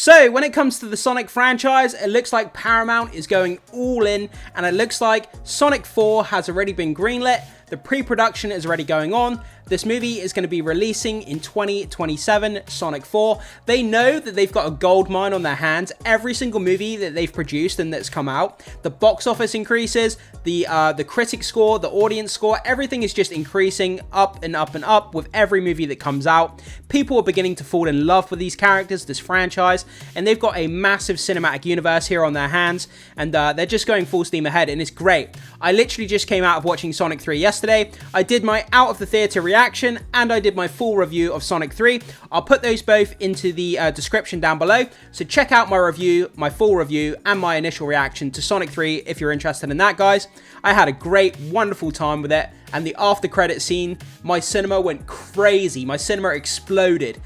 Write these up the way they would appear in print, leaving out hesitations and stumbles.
So when it comes to the Sonic franchise, it looks like Paramount is going all in, and it looks like Sonic 4 has already been greenlit. The pre-production is already going on. This movie is going to be releasing in 2027, Sonic 4. They know that they've got a gold mine on their hands. Every single movie that they've produced and that's come out, the box office increases, the critic score, the audience score, everything is just increasing up and up and up with every movie that comes out. People are beginning to fall in love with these characters, this franchise, and they've got a massive cinematic universe here on their hands, and they're just going full steam ahead, and it's great. I literally just came out of watching Sonic 3 yesterday. I did my out of the theater reaction, and I did my full review of Sonic 3. I'll put those both into the description down below, so check out my review, my full review, and my initial reaction to Sonic 3 if you're interested in that, guys. I had a great, wonderful time with it, and the after credit scene, my cinema went crazy. My cinema exploded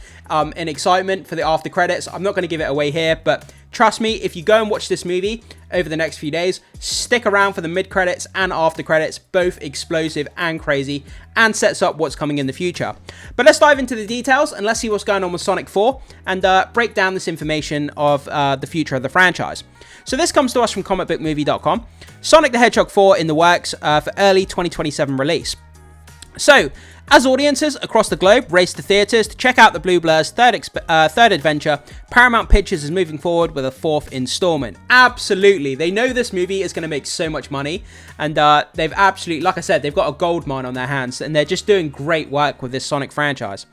in excitement for the after credits. I'm not going to give it away here, but trust me, if you go and watch this movie over the next few days, stick around for the mid credits and after credits, both explosive and crazy, and sets up what's coming in the future. But let's dive into the details and let's see what's going on with Sonic 4 and break down this information of the future of the franchise. So this comes to us from comicbookmovie.com. Sonic the Hedgehog 4 in the works for early 2027 release. So, as audiences across the globe race to theaters to check out the Blue Blur's third adventure, Paramount Pictures is moving forward with a fourth installment. Absolutely, they know this movie is going to make so much money, and they've absolutely, like I said, they've got a gold mine on their hands, and they're just doing great work with this Sonic franchise.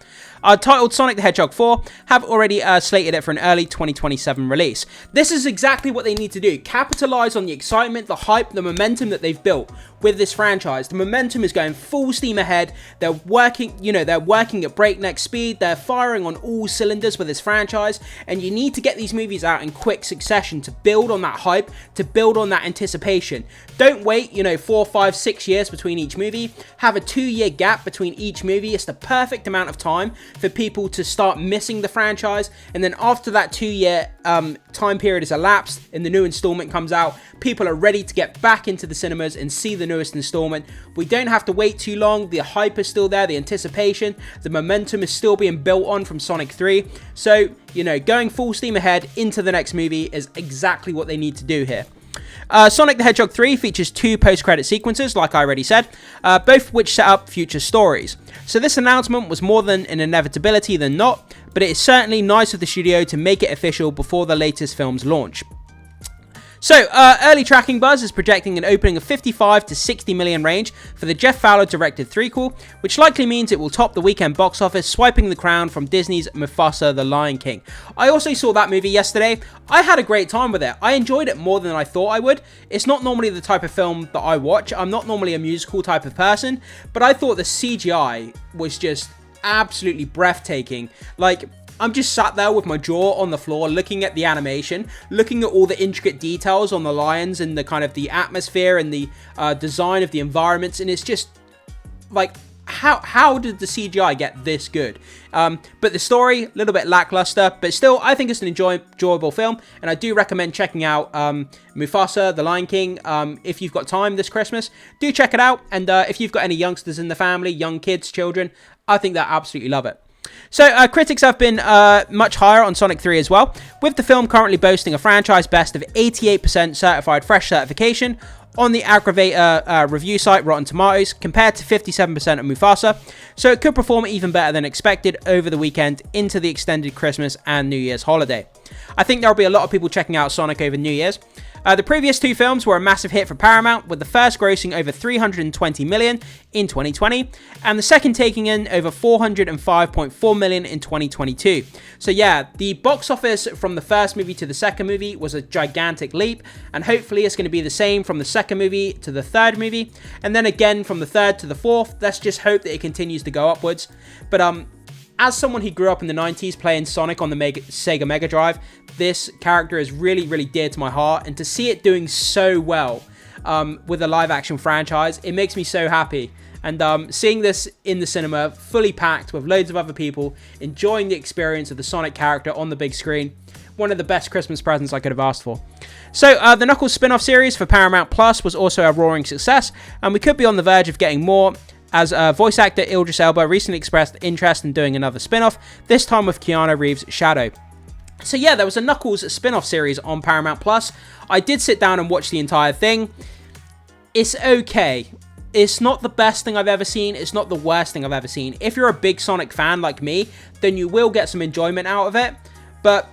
Titled Sonic the Hedgehog 4, have already slated it for an early 2027 release. This is exactly what they need to do. Capitalize on the excitement, the hype, the momentum that they've built with this franchise. The momentum is going full steam ahead. They're working, they're working at breakneck speed. They're firing on all cylinders with this franchise, and you need to get these movies out in quick succession to build on that hype, to build on that anticipation. Don't wait, 4, 5, 6 years between each movie. Have a 2-year gap between each movie. It's the perfect amount of time for people to start missing the franchise, and then after that 2-year time period has elapsed and the new installment comes out, people are ready to get back into the cinemas and see the newest installment. We don't have to wait too long. The hype is still there, the anticipation, the momentum is still being built on from Sonic 3. So, going full steam ahead into the next movie is exactly what they need to do here. Sonic the Hedgehog 3 features 2 post-credit sequences, like I already said, both which set up future stories. So this announcement was more than an inevitability than not, but it is certainly nice of the studio to make it official before the latest film's launch. So, early tracking buzz is projecting an opening of 55 to 60 million range for the Jeff Fowler-directed threequel, which likely means it will top the weekend box office, swiping the crown from Disney's Mufasa: The Lion King. I also saw that movie yesterday. I had a great time with it. I enjoyed it more than I thought I would. It's not normally the type of film that I watch. I'm not normally a musical type of person, but I thought the CGI was just absolutely breathtaking. I'm just sat there with my jaw on the floor looking at the animation, looking at all the intricate details on the lions and the kind of the atmosphere and the design of the environments, and it's just like, how did the CGI get this good? But the story, a little bit lackluster, but still, I think it's an enjoyable film, and I do recommend checking out Mufasa: The Lion King. If you've got time this Christmas, do check it out, and if you've got any youngsters in the family, young kids, children, I think they'll absolutely love it. So, critics have been much higher on Sonic 3 as well, with the film currently boasting a franchise best of 88% certified fresh certification on the Aggravator review site Rotten Tomatoes, compared to 57% of Mufasa, so it could perform even better than expected over the weekend into the extended Christmas and New Year's holiday. I think there'll be a lot of people checking out Sonic over New Year's. The previous 2 films were a massive hit for Paramount, with the first grossing over $320 million in 2020, and the second taking in over $405.4 million in 2022. So yeah, the box office from the first movie to the second movie was a gigantic leap, and hopefully it's going to be the same from the second movie to the third movie, and then again from the third to the fourth. Let's just hope that it continues to go upwards. But as someone who grew up in the 90s playing Sonic on the Sega Mega Drive, this character is really, really dear to my heart, and to see it doing so well with a live-action franchise, it makes me so happy. And seeing this in the cinema, fully packed with loads of other people, enjoying the experience of the Sonic character on the big screen, one of the best Christmas presents I could have asked for. So, the Knuckles spin-off series for Paramount Plus was also a roaring success, and we could be on the verge of getting more, as voice actor Idris Elba recently expressed interest in doing another spin-off, this time with Keanu Reeves' Shadow. So yeah, there was a Knuckles spin-off series on Paramount Plus. I did sit down and watch the entire thing. It's okay. It's not the best thing I've ever seen. It's not the worst thing I've ever seen. If you're a big Sonic fan like me, then you will get some enjoyment out of it. But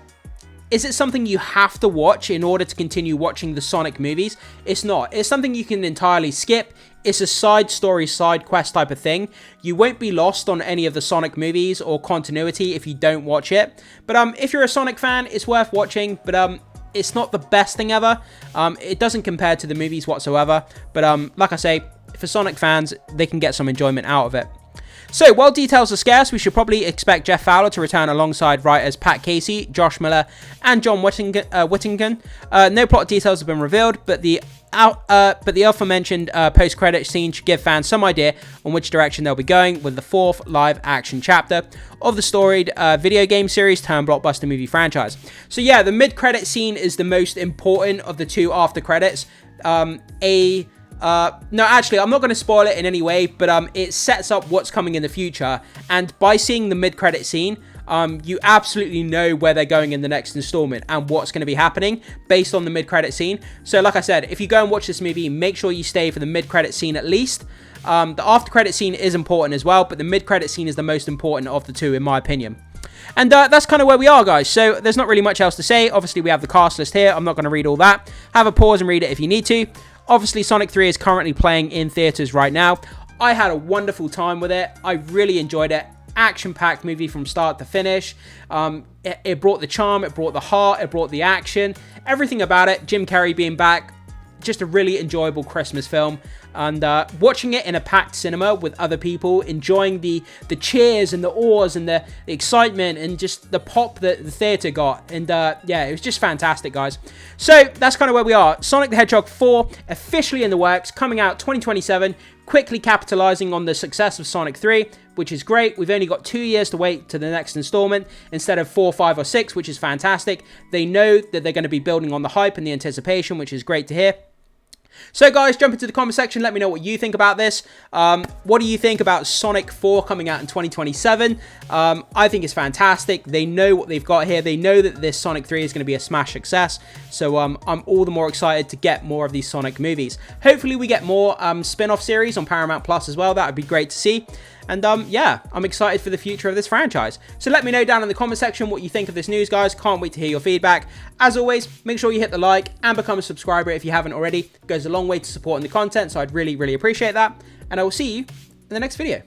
is it something you have to watch in order to continue watching the Sonic movies? It's not. It's something you can entirely skip. It's a side story, side quest type of thing. You won't be lost on any of the Sonic movies or continuity if you don't watch it. But if you're a Sonic fan, it's worth watching. But it's not the best thing ever. It doesn't compare to the movies whatsoever. But like I say, for Sonic fans, they can get some enjoyment out of it. So, while details are scarce, we should probably expect Jeff Fowler to return alongside writers Pat Casey, Josh Miller, and John Whittington. No plot details have been revealed, but the aforementioned post-credit scene should give fans some idea on which direction they'll be going with the 4th live-action chapter of the storied video game series turned blockbuster movie franchise. So yeah, the mid-credit scene is the most important of the 2 after credits. No, actually, I'm not going to spoil it in any way, but it sets up what's coming in the future. And by seeing the mid-credit scene, you absolutely know where they're going in the next installment and what's going to be happening based on the mid-credit scene. So like I said, if you go and watch this movie, make sure you stay for the mid-credit scene at least. The after-credit scene is important as well, but the mid-credit scene is the most important of the 2, in my opinion. And that's kind of where we are, guys. So there's not really much else to say. Obviously, we have the cast list here. I'm not going to read all that. Have a pause and read it if you need to. Obviously, Sonic 3 is currently playing in theaters right now. I had a wonderful time with it. I really enjoyed it. Action-packed movie from start to finish. It brought the charm, it brought the heart, it brought the action. Everything about it. Jim Carrey being back. Just a really enjoyable Christmas film. And watching it in a packed cinema with other people, enjoying the cheers and the awes and the excitement and just the pop that the theater got. And yeah, it was just fantastic, guys. So that's kind of where we are. Sonic the Hedgehog 4 officially in the works, coming out 2027, quickly capitalizing on the success of Sonic 3, which is great. We've only got 2 years to wait to the next installment instead of 4, 5, or 6, which is fantastic. They know that they're going to be building on the hype and the anticipation, which is great to hear. So guys, jump into the comment section. Let me know what you think about this. What do you think about Sonic 4 coming out in 2027? I think it's fantastic. They know what they've got here. They know that this Sonic 3 is going to be a smash success. So I'm all the more excited to get more of these Sonic movies. Hopefully we get more spin-off series on Paramount Plus as well. That would be great to see. And yeah, I'm excited for the future of this franchise. So let me know down in the comment section what you think of this news, guys. Can't wait to hear your feedback. As always, make sure you hit the like and become a subscriber if you haven't already. It goes a long way to supporting the content, so I'd really, really appreciate that. And I will see you in the next video.